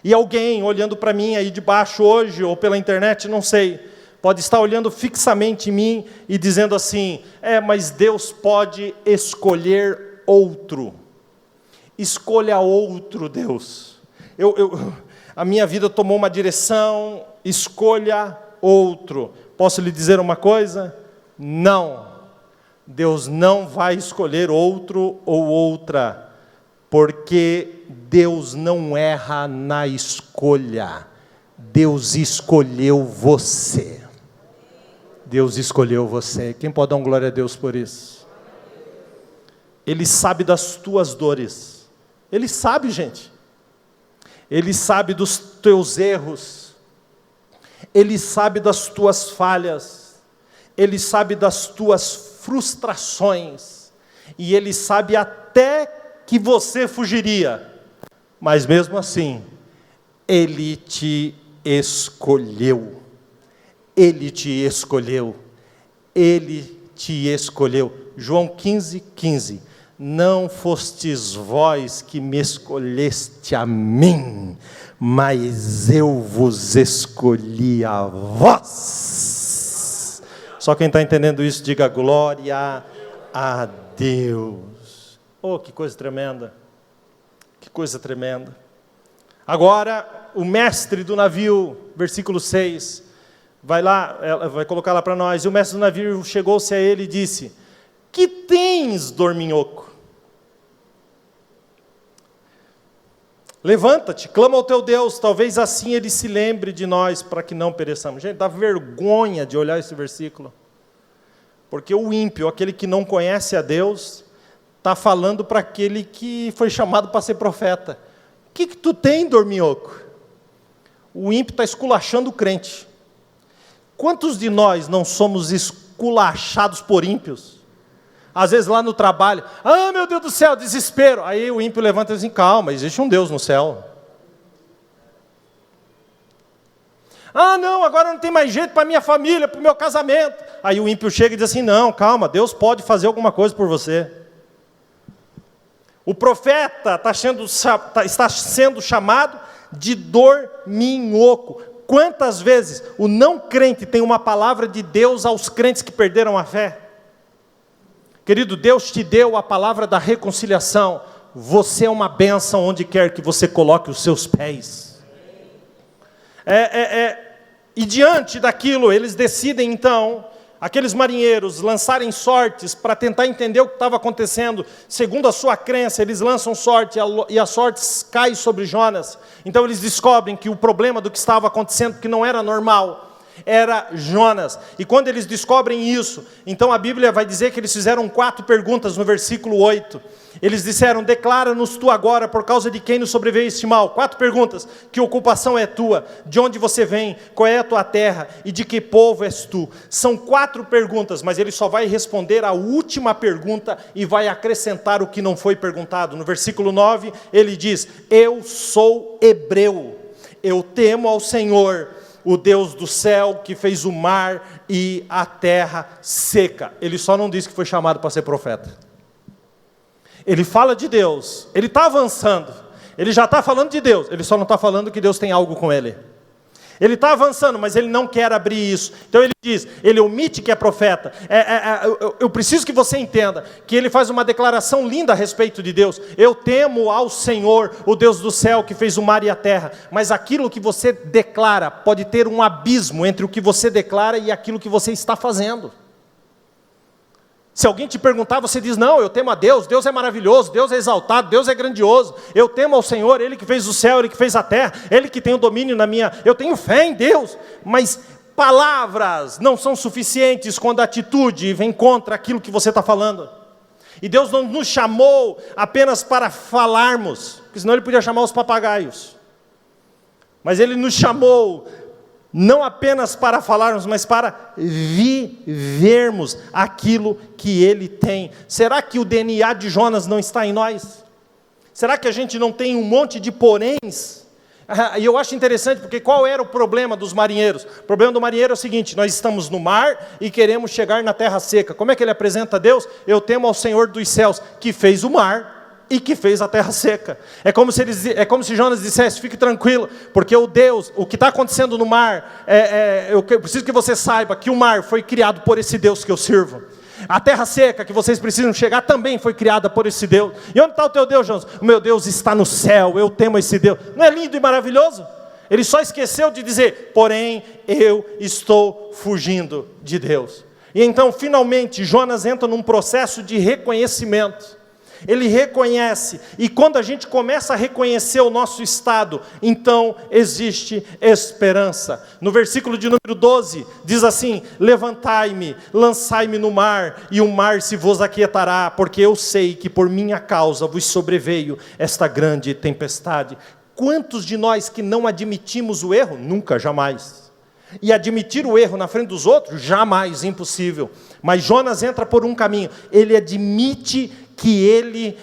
E alguém olhando para mim aí de baixo hoje, ou pela internet, não sei, pode estar olhando fixamente em mim e dizendo assim: mas Deus pode escolher outro. Escolha outro, Deus. A minha vida tomou uma direção, escolha outro. Posso lhe dizer uma coisa? Não. Deus não vai escolher outro ou outra. Porque Deus não erra na escolha. Deus escolheu você. Deus escolheu você. Quem pode dar um glória a Deus por isso? Ele sabe das tuas dores. Ele sabe, gente. Ele sabe dos teus erros. Ele sabe das tuas falhas. Ele sabe das tuas frustrações. E Ele sabe até que você fugiria. Mas mesmo assim, Ele te escolheu. Ele te escolheu. Ele te escolheu. João 15:15. Não fostes vós que me escolheste a mim, mas eu vos escolhi a vós. Só quem está entendendo isso, diga glória a Deus. Oh, que coisa tremenda. Que coisa tremenda. Agora, o mestre do navio, versículo 6, vai lá, ela vai colocar lá para nós. E o mestre do navio chegou-se a ele e disse: que tens, dorminhoco? Levanta-te, clama ao teu Deus, talvez assim Ele se lembre de nós, para que não pereçamos. Gente, dá vergonha de olhar esse versículo. Porque o ímpio, aquele que não conhece a Deus, está falando para aquele que foi chamado para ser profeta. O que tu tem, dorminhoco? O ímpio está esculachando o crente. Quantos de nós não somos esculachados por ímpios? Às vezes lá no trabalho, meu Deus do céu, desespero. Aí o ímpio levanta e diz assim: calma, existe um Deus no céu. Não, agora não tem mais jeito para minha família, para o meu casamento. Aí o ímpio chega e diz assim: não, calma, Deus pode fazer alguma coisa por você. O profeta está sendo chamado de dorminhoco. Quantas vezes o não crente tem uma palavra de Deus aos crentes que perderam a fé? Querido, Deus te deu a palavra da reconciliação. Você é uma bênção onde quer que você coloque os seus pés. E diante daquilo, eles decidem então, aqueles marinheiros, lançarem sortes para tentar entender o que estava acontecendo. Segundo a sua crença, eles lançam sorte e a sorte cai sobre Jonas. Então eles descobrem que o problema do que estava acontecendo, que não era normal, era Jonas. E quando eles descobrem isso, então a Bíblia vai dizer que eles fizeram 4 perguntas no versículo 8. Eles disseram: declara-nos tu agora por causa de quem nos sobreveio este mal. 4 perguntas: que ocupação é tua? De onde você vem? Qual é a tua terra? E de que povo és tu? São 4 perguntas, mas ele só vai responder a última pergunta e vai acrescentar o que não foi perguntado. No versículo 9 ele diz: eu sou hebreu, eu temo ao Senhor, o Deus do céu, que fez o mar e a terra seca. Ele só não disse que foi chamado para ser profeta. Ele fala de Deus, ele está avançando, ele já está falando de Deus, ele só não está falando que Deus tem algo com ele. Ele está avançando, mas ele não quer abrir isso. Então ele diz, ele omite que é profeta. Eu preciso que você entenda que ele faz uma declaração linda a respeito de Deus. Eu temo ao Senhor, o Deus do céu, que fez o mar e a terra. Mas aquilo que você declara pode ter um abismo entre o que você declara e aquilo que você está fazendo. Se alguém te perguntar, você diz: não, eu temo a Deus, Deus é maravilhoso, Deus é exaltado, Deus é grandioso, eu temo ao Senhor, Ele que fez o céu, Ele que fez a terra, Ele que tem o domínio eu tenho fé em Deus. Mas palavras não são suficientes quando a atitude vem contra aquilo que você está falando. E Deus não nos chamou apenas para falarmos, porque senão Ele podia chamar os papagaios. Mas Ele nos chamou não apenas para falarmos, mas para vivermos aquilo que Ele tem. Será que o DNA de Jonas não está em nós? Será que a gente não tem um monte de poréns? E eu acho interessante, porque qual era o problema dos marinheiros? O problema do marinheiro é o seguinte: nós estamos no mar e queremos chegar na terra seca. Como é que ele apresenta a Deus? Eu temo ao Senhor dos céus, que fez o mar e que fez a terra seca. É como se Jonas dissesse: fique tranquilo, porque o que está acontecendo no mar, eu preciso que você saiba que o mar foi criado por esse Deus que eu sirvo. A terra seca que vocês precisam chegar também foi criada por esse Deus. E onde está o teu Deus, Jonas? O meu Deus está no céu, eu temo esse Deus. Não é lindo e maravilhoso? Ele só esqueceu de dizer: porém, eu estou fugindo de Deus. E então, finalmente, Jonas entra num processo de reconhecimento. Ele reconhece, e quando a gente começa a reconhecer o nosso estado, então existe esperança. No versículo de número 12, diz assim: levantai-me, lançai-me no mar, e o mar se vos aquietará, porque eu sei que por minha causa vos sobreveio esta grande tempestade. Quantos de nós que não admitimos o erro? Nunca, jamais. E admitir o erro na frente dos outros? Jamais, impossível. Mas Jonas entra por um caminho, ele admite que ele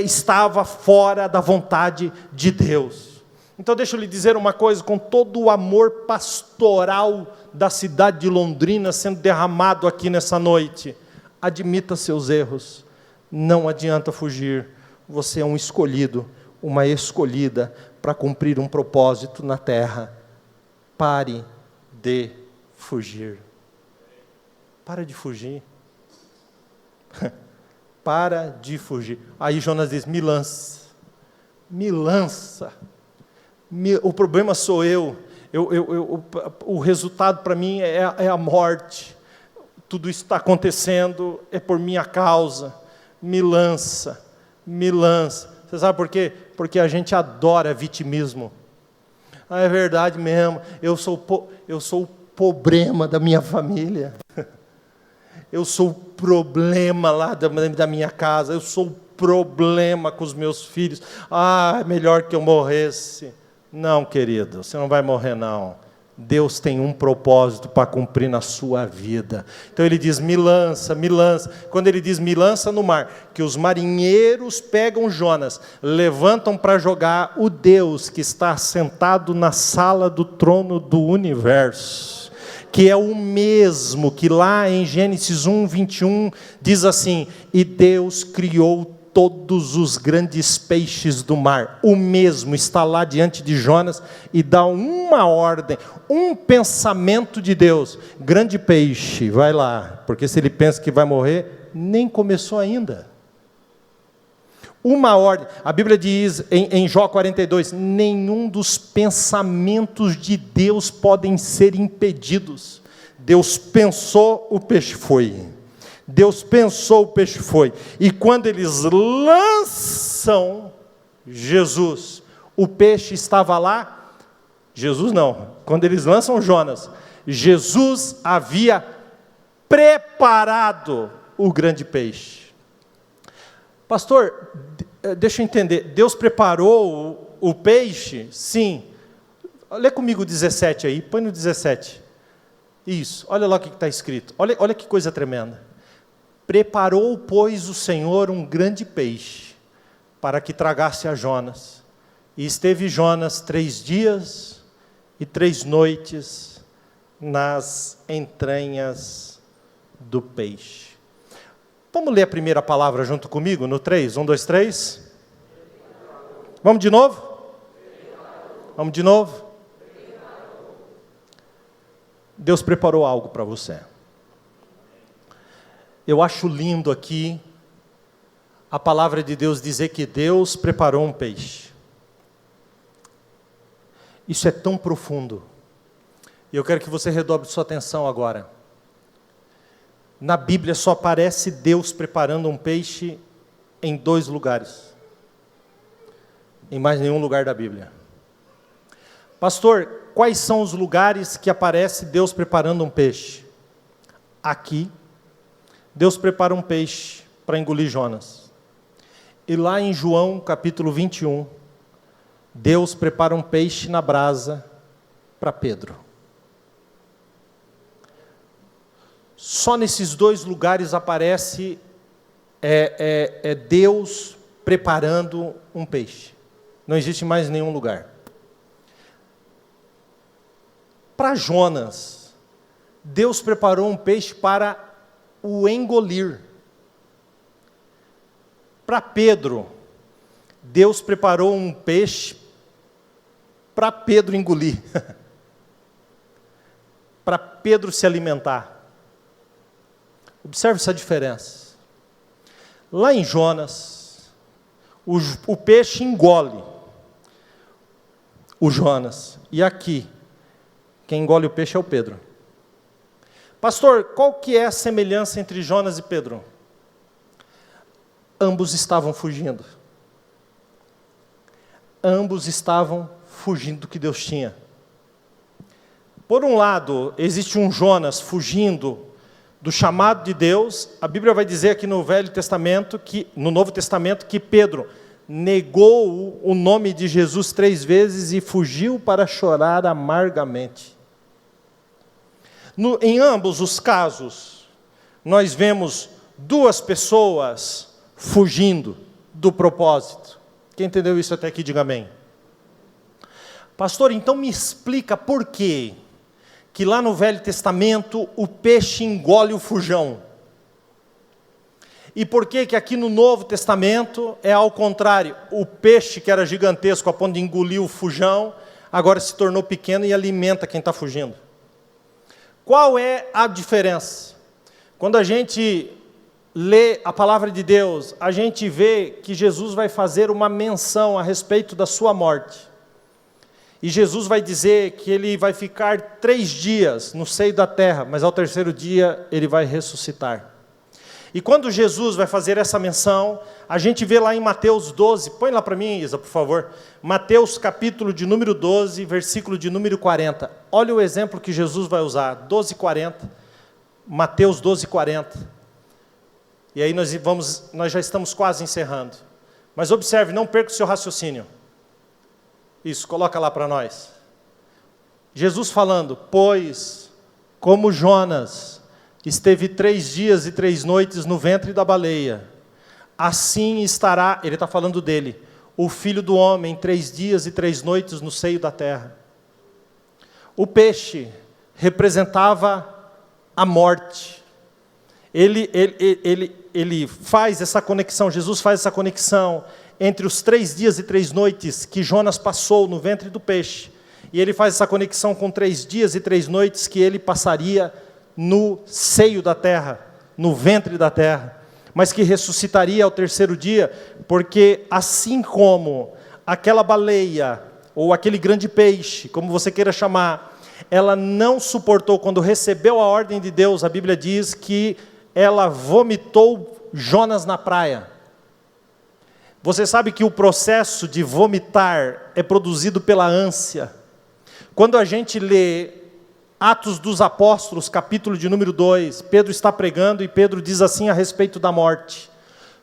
estava fora da vontade de Deus. Então deixa eu lhe dizer uma coisa, com todo o amor pastoral da cidade de Londrina sendo derramado aqui nessa noite, admita seus erros, não adianta fugir, você é um escolhido, uma escolhida para cumprir um propósito na terra. Pare de fugir. Para de fugir. Para de fugir. Aí Jonas diz: me lança. Me lança. O problema sou eu. O resultado para mim é a morte. Tudo isso está acontecendo, é por minha causa. Me lança. Me lança. Você sabe por quê? Porque a gente adora vitimismo. Ah, é verdade mesmo, eu sou o problema da minha família, eu sou o problema lá da minha casa, eu sou o problema com os meus filhos, é melhor que eu morresse. Não, querido, você não vai morrer não. Deus tem um propósito para cumprir na sua vida. Então ele diz: me lança, me lança. Quando ele diz me lança no mar, que os marinheiros pegam Jonas, levantam para jogar o Deus que está sentado na sala do trono do universo, que é o mesmo que lá em Gênesis 1:21 diz assim: e Deus criou todos os grandes peixes do mar. O mesmo está lá diante de Jonas e dá uma ordem, um pensamento de Deus: grande peixe, vai lá, porque se ele pensa que vai morrer, nem começou ainda. Uma ordem. A Bíblia diz em Jó 42, nenhum dos pensamentos de Deus podem ser impedidos. Deus pensou, o peixe foi. Deus pensou, o peixe foi. E quando eles lançam Jesus, o peixe estava lá? Jesus não. Quando eles lançam Jonas, Jesus havia preparado o grande peixe. Pastor, deixa eu entender, Deus preparou o peixe? Sim. Lê comigo o 17 aí, põe no 17. Isso, olha lá o que está escrito. Olha que coisa tremenda. Preparou, pois, o Senhor um grande peixe, para que tragasse a Jonas. E esteve Jonas 3 dias e 3 noites nas entranhas do peixe. Vamos ler a primeira palavra junto comigo, no 3, 1, 2, 3. Vamos de novo? Vamos de novo? Deus preparou algo para você. Eu acho lindo aqui a palavra de Deus dizer que Deus preparou um peixe. Isso é tão profundo. E eu quero que você redobre sua atenção agora. Na Bíblia só aparece Deus preparando um peixe em 2 lugares. Em mais nenhum lugar da Bíblia. Pastor, quais são os lugares que aparece Deus preparando um peixe? Aqui. Deus prepara um peixe para engolir Jonas. E lá em João capítulo 21, Deus prepara um peixe na brasa para Pedro. Só nesses 2 lugares aparece Deus preparando um peixe. Não existe mais nenhum lugar. Para Jonas, Deus preparou um peixe para o engolir. Para Pedro, Deus preparou um peixe para Pedro engolir. Para Pedro se alimentar. Observe essa diferença. Lá em Jonas, o peixe engole o Jonas. E aqui, quem engole o peixe é o Pedro. Pastor, qual que é a semelhança entre Jonas e Pedro? ambos estavam fugindo. Ambos estavam fugindo do que Deus tinha. Por um lado, existe um Jonas fugindo do chamado de Deus. A Bíblia vai dizer aqui no Novo Testamento, que Pedro negou o nome de Jesus 3 vezes e fugiu para chorar amargamente. Em ambos os casos, nós vemos duas pessoas fugindo do propósito. Quem entendeu isso até aqui, diga amém. Pastor, então me explica por quê que lá no Velho Testamento o peixe engole o fujão. E por que aqui no Novo Testamento é ao contrário? O peixe que era gigantesco a ponto de engolir o fujão, agora se tornou pequeno e alimenta quem está fugindo. Qual é a diferença? Quando a gente lê a palavra de Deus, a gente vê que Jesus vai fazer uma menção a respeito da sua morte. E Jesus vai dizer que ele vai ficar 3 dias no seio da terra, mas ao 3º dia ele vai ressuscitar. E quando Jesus vai fazer essa menção, a gente vê lá em Mateus 12, põe lá para mim, Isa, por favor. Mateus capítulo de número 12, versículo de número 40. Olha o exemplo que Jesus vai usar, 12:40, Mateus 12:40. E aí nós já estamos quase encerrando. Mas observe, não perca o seu raciocínio. Isso, coloca lá para nós. Jesus falando, pois, como Jonas esteve 3 dias e 3 noites no ventre da baleia, assim estará, ele está falando dele, o Filho do Homem 3 dias e 3 noites no seio da terra. O peixe representava a morte. Ele faz essa conexão, Jesus faz essa conexão entre os 3 dias e 3 noites que Jonas passou no ventre do peixe, e ele faz essa conexão com 3 dias e 3 noites que ele passaria no seio da terra, no ventre da terra, mas que ressuscitaria ao 3º dia, porque assim como aquela baleia, ou aquele grande peixe, como você queira chamar, ela não suportou, quando recebeu a ordem de Deus, a Bíblia diz que ela vomitou Jonas na praia. Você sabe que o processo de vomitar é produzido pela ânsia. Quando a gente lê Atos dos Apóstolos, capítulo de número 2, Pedro está pregando e Pedro diz assim a respeito da morte: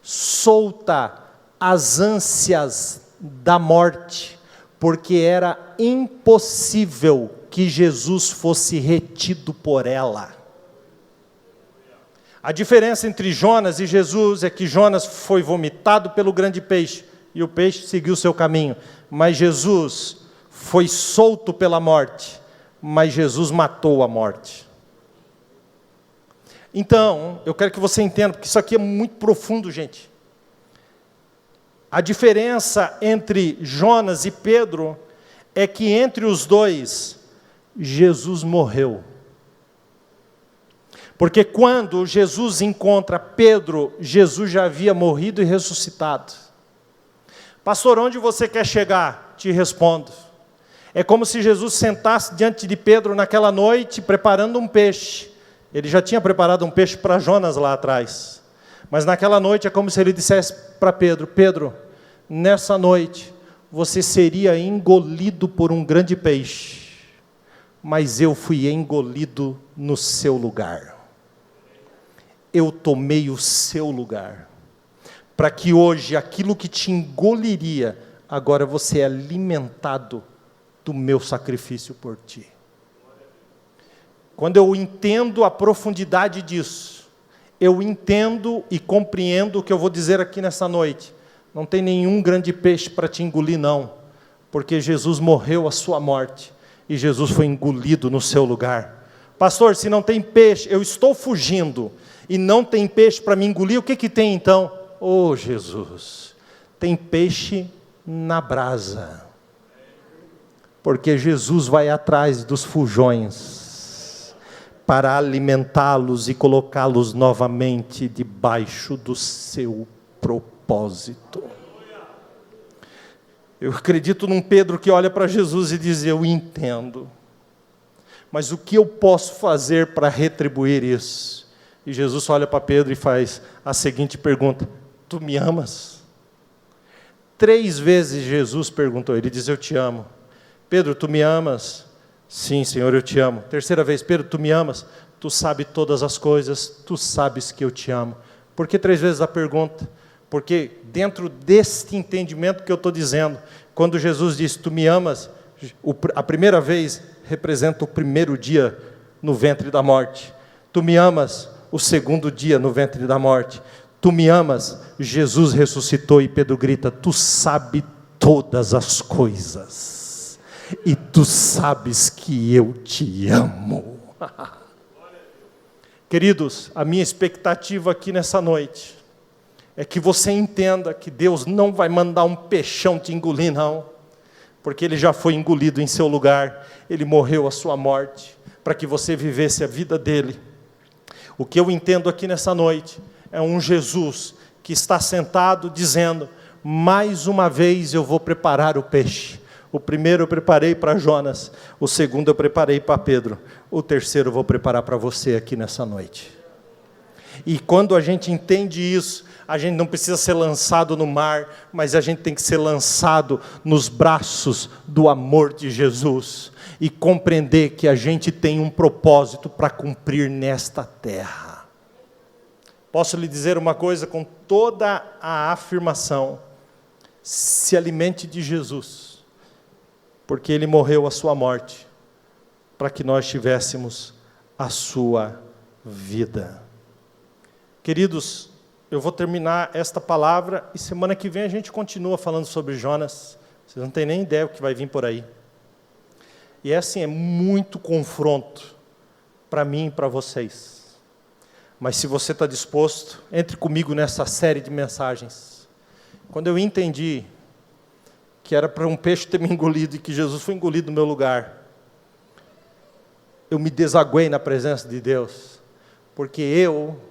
solta as ânsias da morte, porque era impossível que Jesus fosse retido por ela. A diferença entre Jonas e Jesus é que Jonas foi vomitado pelo grande peixe, e o peixe seguiu seu caminho, mas Jesus foi solto pela morte, mas Jesus matou a morte. Então, eu quero que você entenda, porque isso aqui é muito profundo, gente. A diferença entre Jonas e Pedro é que entre os dois, Jesus morreu. Porque quando Jesus encontra Pedro, Jesus já havia morrido e ressuscitado. Pastor, onde você quer chegar? Te respondo. É como se Jesus sentasse diante de Pedro naquela noite, preparando um peixe. Ele já tinha preparado um peixe para Jonas lá atrás. Mas naquela noite é como se ele dissesse para Pedro: Pedro, nessa noite você seria engolido por um grande peixe, mas eu fui engolido no seu lugar. Eu tomei o seu lugar, para que hoje aquilo que te engoliria, agora você é alimentado do meu sacrifício por ti. Quando eu entendo a profundidade disso, eu entendo e compreendo o que eu vou dizer aqui nessa noite. Não tem nenhum grande peixe para te engolir, não, porque Jesus morreu a sua morte, e Jesus foi engolido no seu lugar. Pastor, se não tem peixe, eu estou fugindo, e não tem peixe para me engolir, o que tem então? Oh, Jesus, tem peixe na brasa, porque Jesus vai atrás dos fujões, para alimentá-los e colocá-los novamente debaixo do seu propósito. Eu acredito num Pedro que olha para Jesus e diz: eu entendo, mas o que eu posso fazer para retribuir isso? E Jesus olha para Pedro e faz a seguinte pergunta: tu me amas? 3 vezes Jesus perguntou, ele diz, eu te amo. Pedro, tu me amas? Sim, Senhor, eu te amo. 3ª vez, Pedro, tu me amas? Tu sabes todas as coisas, tu sabes que eu te amo. Por que 3 vezes a pergunta? Porque dentro deste entendimento que eu estou dizendo, quando Jesus disse, tu me amas, a primeira vez representa o primeiro dia no ventre da morte. Tu me amas, o segundo dia no ventre da morte. Tu me amas, Jesus ressuscitou e Pedro grita, tu sabes todas as coisas. E tu sabes que eu te amo. Queridos, a minha expectativa aqui nessa noite é que você entenda que Deus não vai mandar um peixão te engolir, não. Porque Ele já foi engolido em seu lugar. Ele morreu a sua morte, para que você vivesse a vida dEle. O que eu entendo aqui nessa noite é um Jesus que está sentado dizendo, mais uma vez eu vou preparar o peixe. O primeiro eu preparei para Jonas, o segundo eu preparei para Pedro, o terceiro eu vou preparar para você aqui nessa noite. E quando a gente entende isso, a gente não precisa ser lançado no mar, mas a gente tem que ser lançado nos braços do amor de Jesus e compreender que a gente tem um propósito para cumprir nesta terra. Posso lhe dizer uma coisa com toda a afirmação: se alimente de Jesus, porque Ele morreu a sua morte, para que nós tivéssemos a sua vida. Queridos, eu vou terminar esta palavra, e semana que vem a gente continua falando sobre Jonas. Vocês não têm nem ideia do que vai vir por aí. E assim, é muito confronto, para mim e para vocês. Mas se você está disposto, entre comigo nessa série de mensagens. Quando eu entendi que era para um peixe ter me engolido e que Jesus foi engolido no meu lugar, eu me desaguei na presença de Deus, porque eu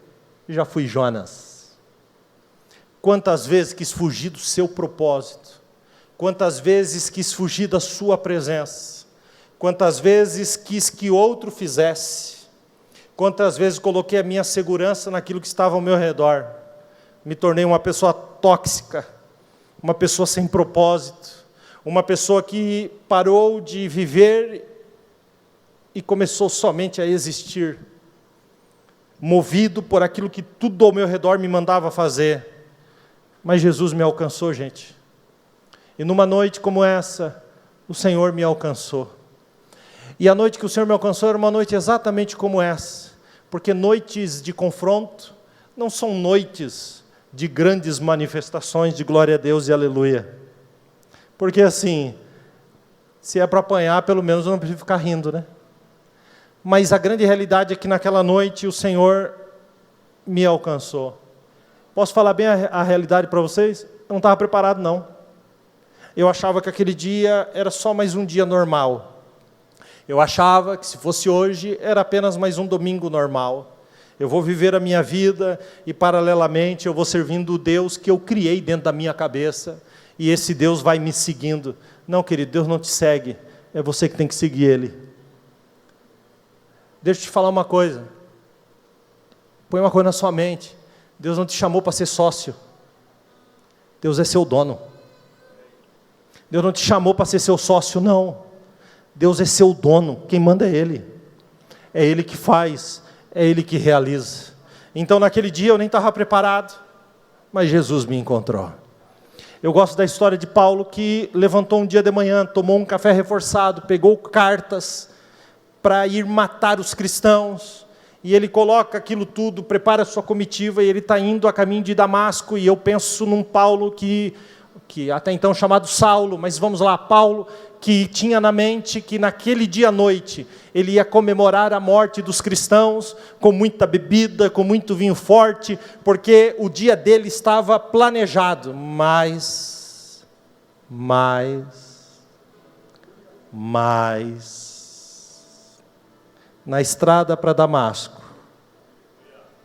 já fui Jonas. Quantas vezes quis fugir do seu propósito, quantas vezes quis fugir da sua presença, quantas vezes quis que outro fizesse, quantas vezes coloquei a minha segurança naquilo que estava ao meu redor, me tornei uma pessoa tóxica, uma pessoa sem propósito, uma pessoa que parou de viver e começou somente a existir, movido por aquilo que tudo ao meu redor me mandava fazer. Mas Jesus me alcançou, gente. E numa noite como essa, o Senhor me alcançou. E a noite que o Senhor me alcançou era uma noite exatamente como essa, porque noites de confronto não são noites de grandes manifestações de glória a Deus e aleluia. Porque assim, se é para apanhar, pelo menos eu não preciso ficar rindo, né? Mas a grande realidade é que naquela noite o Senhor me alcançou. Posso falar bem a realidade para vocês? Eu não estava preparado, não. Eu achava que aquele dia era só mais um dia normal. Eu achava que se fosse hoje, era apenas mais um domingo normal. Eu vou viver a minha vida e, paralelamente, eu vou servindo o Deus que eu criei dentro da minha cabeça. E esse Deus vai me seguindo. Não, querido, Deus não te segue. É você que tem que seguir Ele. Deixa eu te falar uma coisa. Põe uma coisa na sua mente. Deus não te chamou para ser sócio. Deus é seu dono. Deus não te chamou para ser seu sócio, não. Deus é seu dono. Quem manda é Ele. É Ele que faz. É Ele que realiza. Então, naquele dia eu nem estava preparado, mas Jesus me encontrou. Eu gosto da história de Paulo, que levantou um dia de manhã, tomou um café reforçado, pegou cartas para ir matar os cristãos, e ele coloca aquilo tudo, prepara a sua comitiva, e ele está indo a caminho de Damasco, e eu penso num Paulo que até então chamado Saulo, mas vamos lá, Paulo, que tinha na mente que naquele dia à noite, ele ia comemorar a morte dos cristãos, com muita bebida, com muito vinho forte, porque o dia dele estava planejado, mas, na estrada para Damasco,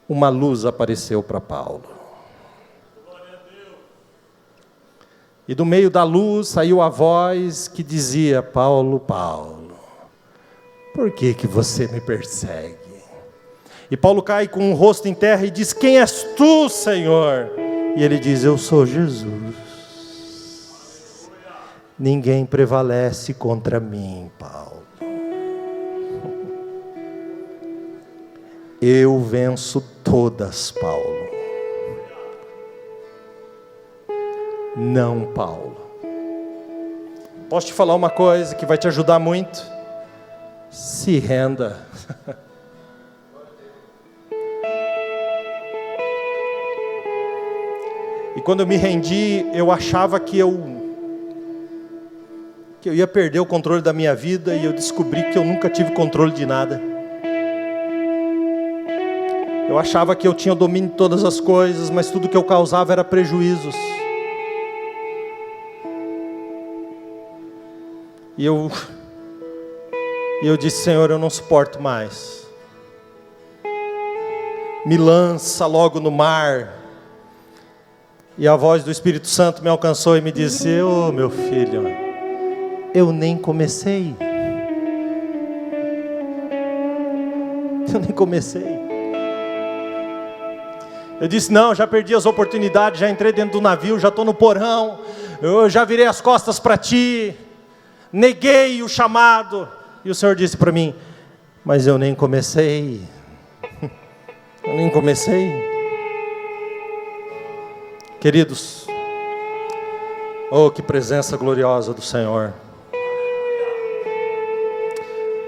uma luz apareceu para Paulo. E do meio da luz saiu a voz que dizia: Paulo, Paulo, por que você me persegue? E Paulo cai com o rosto em terra e diz: quem és tu, Senhor? E ele diz: eu sou Jesus. Ninguém prevalece contra mim, Paulo. Eu venço todas, Paulo. Não, Paulo. Posso te falar uma coisa que vai te ajudar muito? Se renda. E quando eu me rendi, eu achava que eu ia perder o controle da minha vida, e eu descobri que eu nunca tive controle de nada. Eu achava que eu tinha o domínio de todas as coisas, mas tudo que eu causava era prejuízos. E eu disse: Senhor, eu não suporto mais. Me lança logo no mar. E a voz do Espírito Santo me alcançou e me disse: ô meu filho, eu nem comecei. Eu nem comecei. Eu disse: não, já perdi as oportunidades, já entrei dentro do navio, já estou no porão, eu já virei as costas para ti, neguei o chamado. E o Senhor disse para mim: mas eu nem comecei. Eu nem comecei. Queridos, oh, que presença gloriosa do Senhor.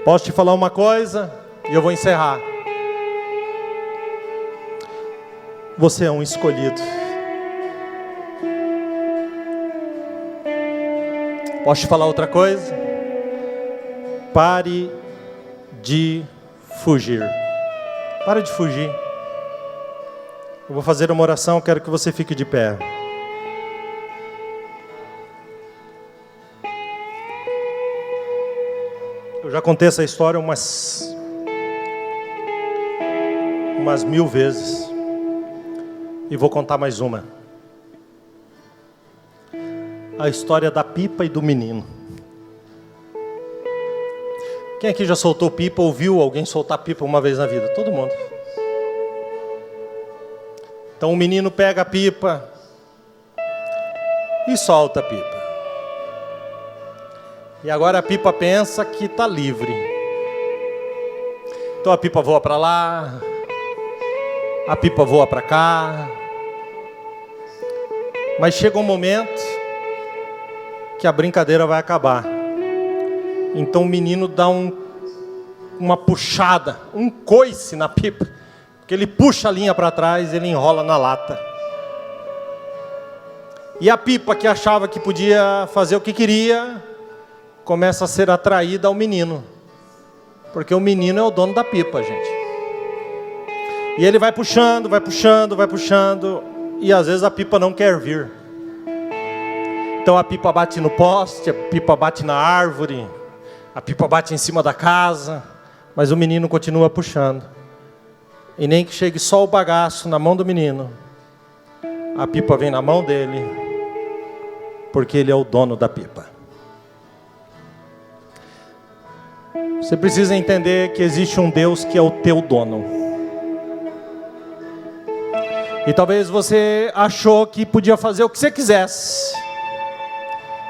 Posso te falar uma coisa e eu vou encerrar. Você é um escolhido. Posso te falar outra coisa? Pare de fugir. Pare de fugir. Eu vou fazer uma oração, quero que você fique de pé. Eu já contei essa história umas 1000 vezes. E vou contar mais uma. A história da pipa e do menino. Quem aqui já soltou pipa ou viu alguém soltar pipa uma vez na vida? Todo mundo. Então o menino pega a pipa e solta a pipa. E agora a pipa pensa que está livre. Então a pipa voa para lá, a pipa voa para cá. Mas chega um momento que a brincadeira vai acabar. Então o menino dá uma puxada, um coice na pipa. Que ele puxa a linha para trás, ele enrola na lata. E a pipa, que achava que podia fazer o que queria, começa a ser atraída ao menino. Porque o menino é o dono da pipa, gente. E ele vai puxando, vai puxando, vai puxando, e às vezes a pipa não quer vir. Então a pipa bate no poste, a pipa bate na árvore, a pipa bate em cima da casa, mas o menino continua puxando. E nem que chegue só o bagaço na mão do menino, a pipa vem na mão dele, porque ele é o dono da pipa. Você precisa entender que existe um Deus que é o teu dono. E talvez você achou que podia fazer o que você quisesse,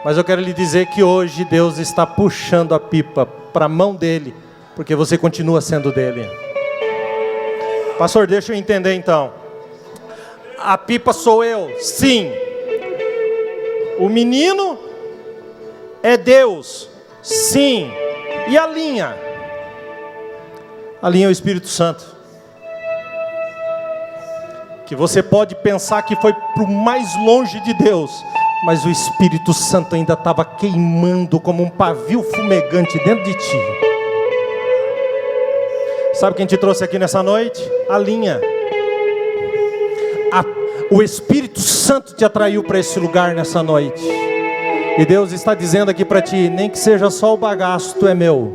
mas eu quero lhe dizer que hoje Deus está puxando a pipa para a mão dele, porque você continua sendo dele. Pastor, deixa eu entender então. A pipa sou eu, sim. O menino é Deus, sim. E a linha? A linha é o Espírito Santo. Que você pode pensar que foi para o mais longe de Deus, mas o Espírito Santo ainda estava queimando como um pavio fumegante dentro de ti. Sabe quem te trouxe aqui nessa noite? A linha. O Espírito Santo te atraiu para esse lugar nessa noite. E Deus está dizendo aqui para ti: nem que seja só o bagaço, tu é meu.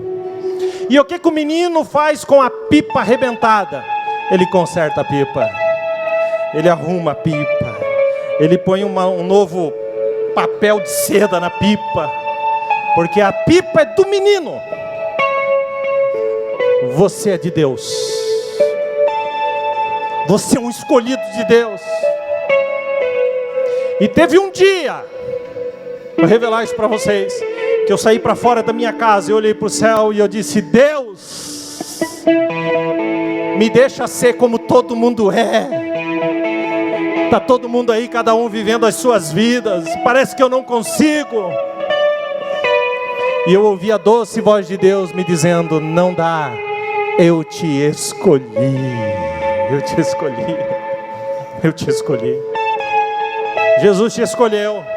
E o que o menino faz com a pipa arrebentada? Ele conserta a pipa. Ele arruma a pipa. Ele põe um novo papel de seda na pipa. Porque a pipa é do menino. Você é de Deus. Você é um escolhido de Deus. E teve um dia, vou revelar isso para vocês, que eu saí para fora da minha casa, eu olhei para o céu e eu disse: Deus, me deixa ser como todo mundo é. Está todo mundo aí, cada um vivendo as suas vidas, parece que eu não consigo. E eu ouvi a doce voz de Deus me dizendo: não dá, eu te escolhi, eu te escolhi, eu te escolhi. Jesus te escolheu.